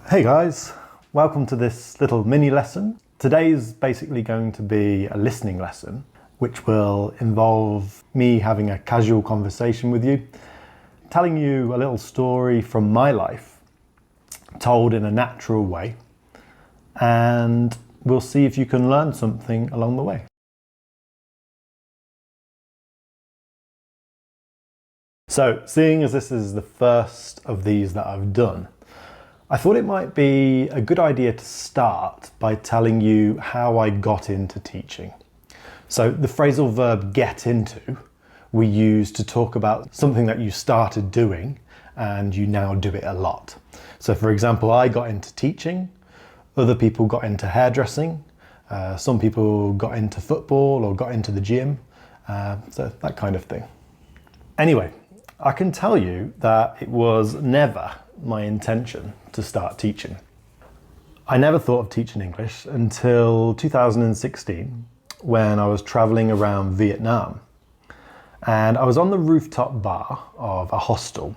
Hey guys, welcome to this little mini lesson. Today's basically going to be a listening lesson, which will involve me having a casual conversation with you, telling you a little story from my life, told in a natural way, and we'll see if you can learn something along the way. So, seeing as this is the first of these that I've done, I thought it might be a good idea to start by telling you how I got into teaching. So the phrasal verb get into, we use to talk about something that you started doing and you now do it a lot. So for example, I got into teaching, other people got into hairdressing, some people got into football or got into the gym, so that kind of thing. Anyway, I can tell you that it was never my intention to start teaching. I never thought of teaching English until 2016 when I was traveling around Vietnam. And I was on the rooftop bar of a hostel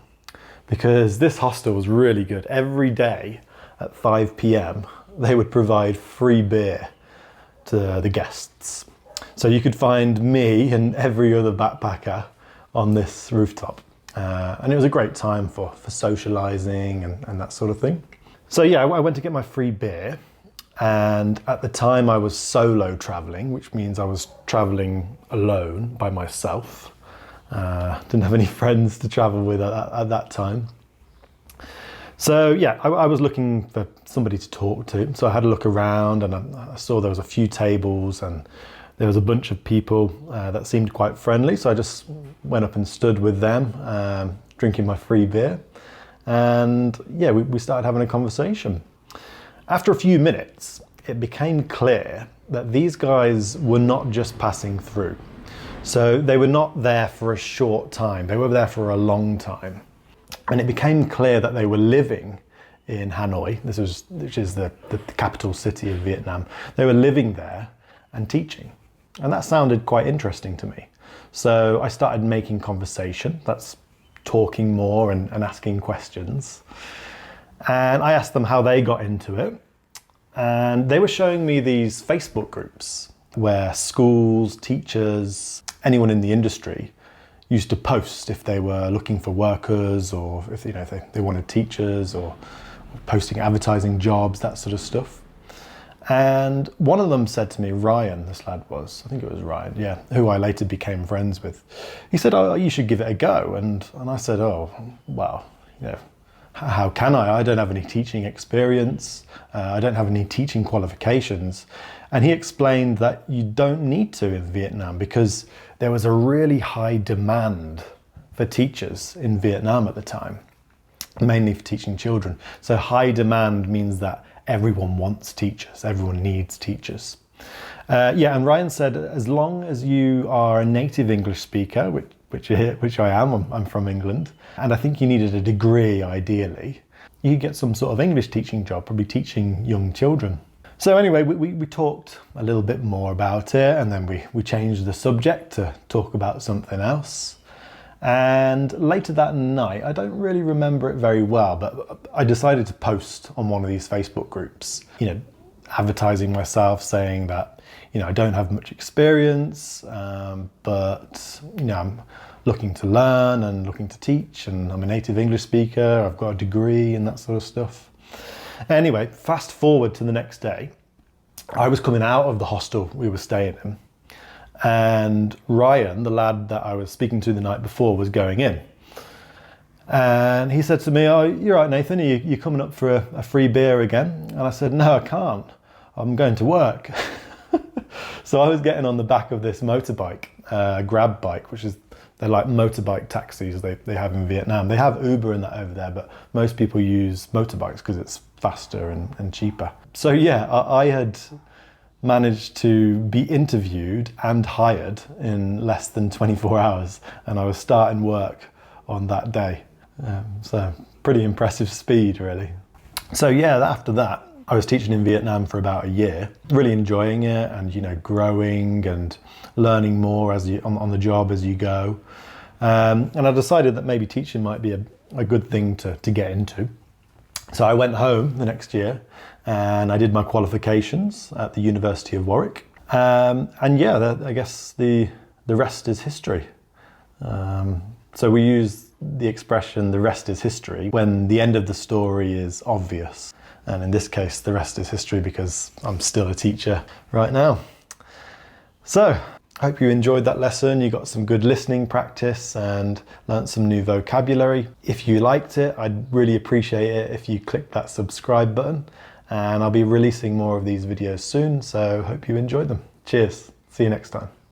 because this hostel was really good. Every day at 5 p.m. they would provide free beer to the guests. So you could find me and every other backpacker on this rooftop. And it was a great time for socializing and that sort of thing. So yeah, I went to get my free beer, and at the time I was solo traveling, which means I was traveling alone by myself. Didn't have any friends to travel with at that time. So yeah, I was looking for somebody to talk to. So I had a look around and I saw there was a few tables and there was a bunch of people that seemed quite friendly, so I just went up and stood with them, drinking my free beer. And yeah, we started having a conversation. After a few minutes, it became clear that these guys were not just passing through. So they were not there for a short time, they were there for a long time. And it became clear that they were living in Hanoi, which is the capital city of Vietnam. They were living there and teaching. And that sounded quite interesting to me. So I started making conversation, that's talking more and asking questions. And I asked them how they got into it. And they were showing me these Facebook groups where schools, teachers, anyone in the industry used to post if they were looking for workers or if they wanted teachers or posting advertising jobs, that sort of stuff. And one of them said to me, Ryan, this lad was, I think it was Ryan, yeah, who I later became friends with. He said, oh, you should give it a go. And I said, oh, well, how can I? I don't have any teaching experience. I don't have any teaching qualifications. And he explained that you don't need to in Vietnam because there was a really high demand for teachers in Vietnam at the time, mainly for teaching children. So high demand means that everyone wants teachers, everyone needs teachers. And Ryan said, as long as you are a native English speaker, which I am, I'm from England, and I think you needed a degree ideally, you get some sort of English teaching job, probably teaching young children. So anyway, we talked a little bit more about it, and then we changed the subject to talk about something else. And later that night, I don't really remember it very well, but I decided to post on one of these Facebook groups, advertising myself, saying that, I don't have much experience, but, I'm looking to learn and looking to teach, and I'm a native English speaker, I've got a degree and that sort of stuff. Anyway, fast forward to the next day, I was coming out of the hostel we were staying in, and Ryan, the lad that I was speaking to the night before, was going in. And he said to me, oh, you're right, Nathan, are you coming up for a free beer again? And I said, no, I can't. I'm going to work. So I was getting on the back of this motorbike, grab bike, they're like motorbike taxis they have in Vietnam. They have Uber and that over there, but most people use motorbikes because it's faster and cheaper. So yeah, I had managed to be interviewed and hired in less than 24 hours, and I was starting work on that day. So pretty impressive speed, really. So yeah, after that, I was teaching in Vietnam for about a year, really enjoying it and growing and learning more as on the job as you go. And I decided that maybe teaching might be a good thing to get into. So I went home the next year and I did my qualifications at the University of Warwick. And yeah, I guess the rest is history. So we use the expression, the rest is history, when the end of the story is obvious. And in this case, the rest is history because I'm still a teacher right now. So, hope you enjoyed that lesson. You got some good listening practice and learnt some new vocabulary. If you liked it, I'd really appreciate it if you click that subscribe button. And I'll be releasing more of these videos soon, so hope you enjoyed them. Cheers. See you next time.